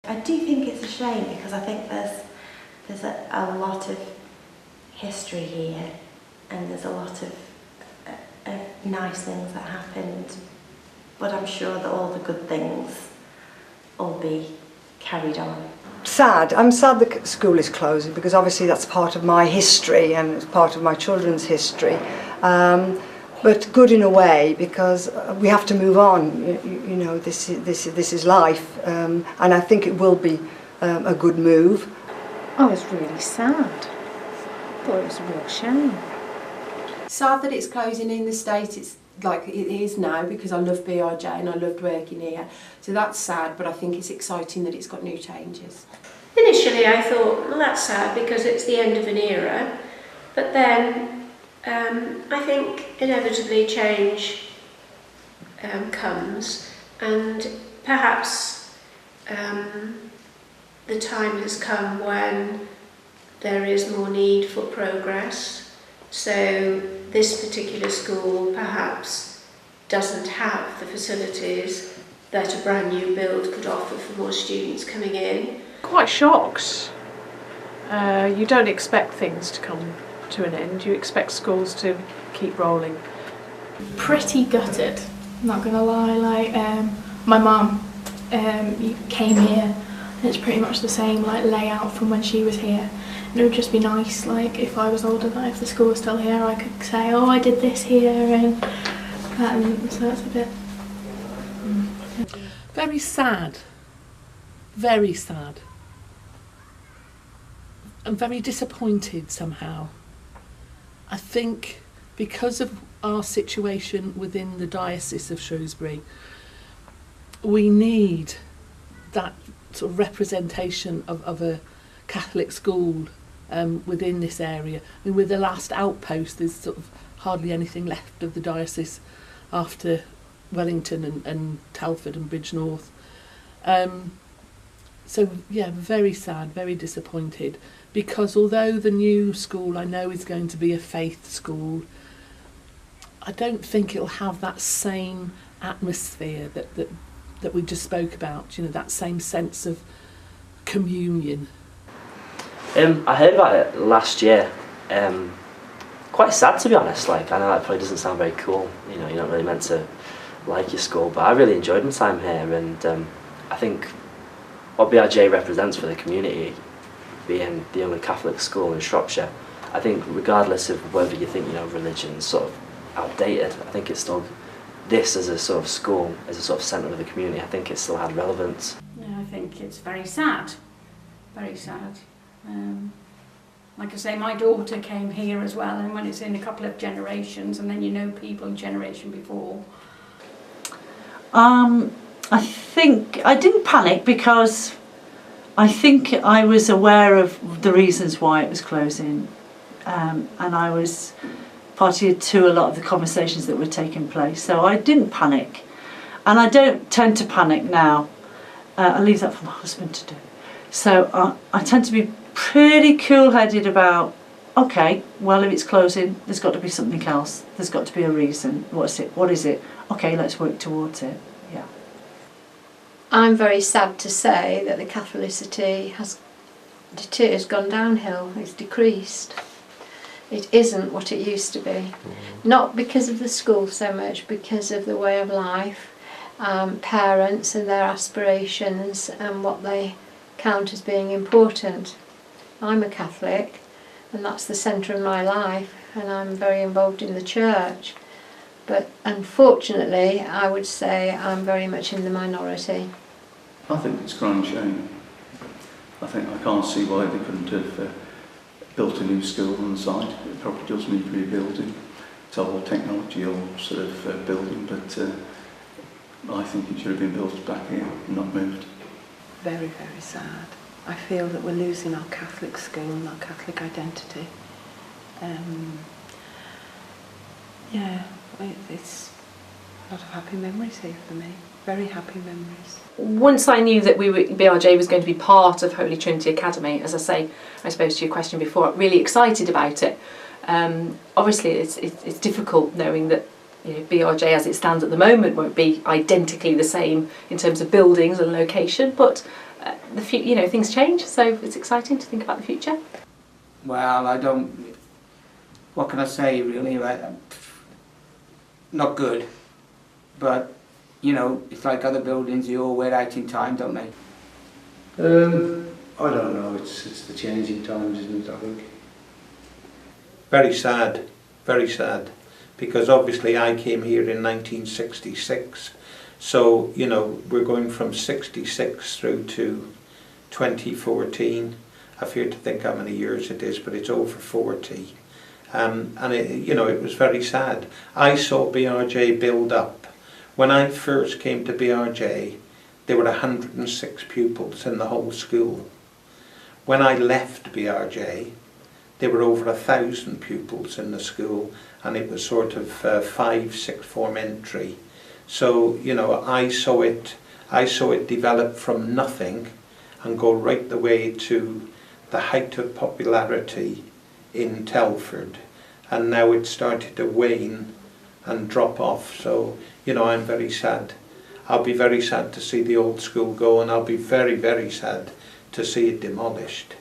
I do think it's a shame because I think there's a lot of history here and there's a lot of nice things that happened, but I'm sure that all the good things will be carried on. Sad. I'm sad the school is closing because obviously that's part of my history and it's part of my children's history. But good in a way because we have to move on. You know, this is life, and I think it will be a good move. I was really sad. I thought it was a real shame. Sad that it's closing in the state it's like it is now, because I love BRJ and I loved working here. So that's sad, but I think it's exciting that it's got new changes. Initially I thought, well, that's sad because it's the end of an era, but then I think inevitably change comes, and perhaps the time has come when there is more need for progress. So this particular school perhaps doesn't have the facilities that a brand new build could offer for more students coming in. Quite shocked. You don't expect things to come to an end, you expect schools to keep rolling. Pretty gutted, not gonna lie. Like my mum came here and it's pretty much the same like layout from when she was here. And it would just be nice, like if I was older, that if the school was still here I could say, oh, I did this here, and so that's a bit... Very sad. Very sad. I'm very disappointed somehow. I think because of our situation within the Diocese of Shrewsbury, we need that sort of representation of a Catholic school within this area. I mean, with the last outpost, there's sort of hardly anything left of the diocese after Wellington and Telford and Bridgnorth. So yeah, very sad, very disappointed, because although the new school I know is going to be a faith school, I don't think it'll have that same atmosphere that we just spoke about, you know, that same sense of communion. I heard about it last year. Quite sad, to be honest. Like, I know that probably doesn't sound very cool, you know, you're not really meant to like your school, but I really enjoyed my time here, and I think what BRJ represents for the community, being the only Catholic school in Shropshire, I think regardless of whether you think, you know, religion's sort of outdated, I think it's still, this as a sort of school, as a sort of centre of the community, I think it still had relevance. Yeah, I think it's very sad, very sad. Like I say, my daughter came here as well, and when it's in a couple of generations, and then you know people a generation before. I think I didn't panic because I think I was aware of the reasons why it was closing, and I was party to a lot of the conversations that were taking place, so I didn't panic, and I don't tend to panic now. I leave that for my husband to do. So I tend to be pretty cool-headed about, okay, well, if it's closing, there's got to be something else. There's got to be a reason. What's it? What is it? Okay, let's work towards it. Yeah. I'm very sad to say that the Catholicity has gone downhill. It's decreased. It isn't what it used to be. Not because of the school so much, because of the way of life, parents and their aspirations and what they count as being important. I'm a Catholic and that's the centre of my life, and I'm very involved in the church, but unfortunately I would say I'm very much in the minority. I think it's a crying shame. I can't see why they couldn't have built a new school on the site. It probably does need rebuilding. It's a whole technology or sort of building, but I think it should have been built back here and not moved. Very, very sad. I feel that we're losing our Catholic school and our Catholic identity. Yeah, it's a lot of happy memories here for me. Very happy memories. Once I knew that BRJ was going to be part of Holy Trinity Academy, as I say, I suppose to your question before, really excited about it. Obviously it's difficult knowing that You know, BRJ as it stands at the moment won't be identically the same in terms of buildings and location, but you know, things change, so it's exciting to think about the future. Well, I don't. What can I say really? Not good, but you know, it's like other buildings. They all wear out in time, don't they? I don't know. It's the changing times, isn't it? I think. Very sad, because obviously I came here in 1966, so you know we're going from 66 through to 2014. I fear to think how many years it is, but it's over 40. And you know, it was very sad. I saw BRJ build up. When I first came to BRJ, there were 106 pupils in the whole school. When I left BRJ, there were over 1,000 pupils in the school, and it was sort of 5, 6 form entry. So you know, I saw it develop from nothing and go right the way to the height of popularity in Telford, and now it's started to wane and drop off. So you know, I'm very sad. I'll be very sad to see the old school go, and I'll be very, very sad to see it demolished.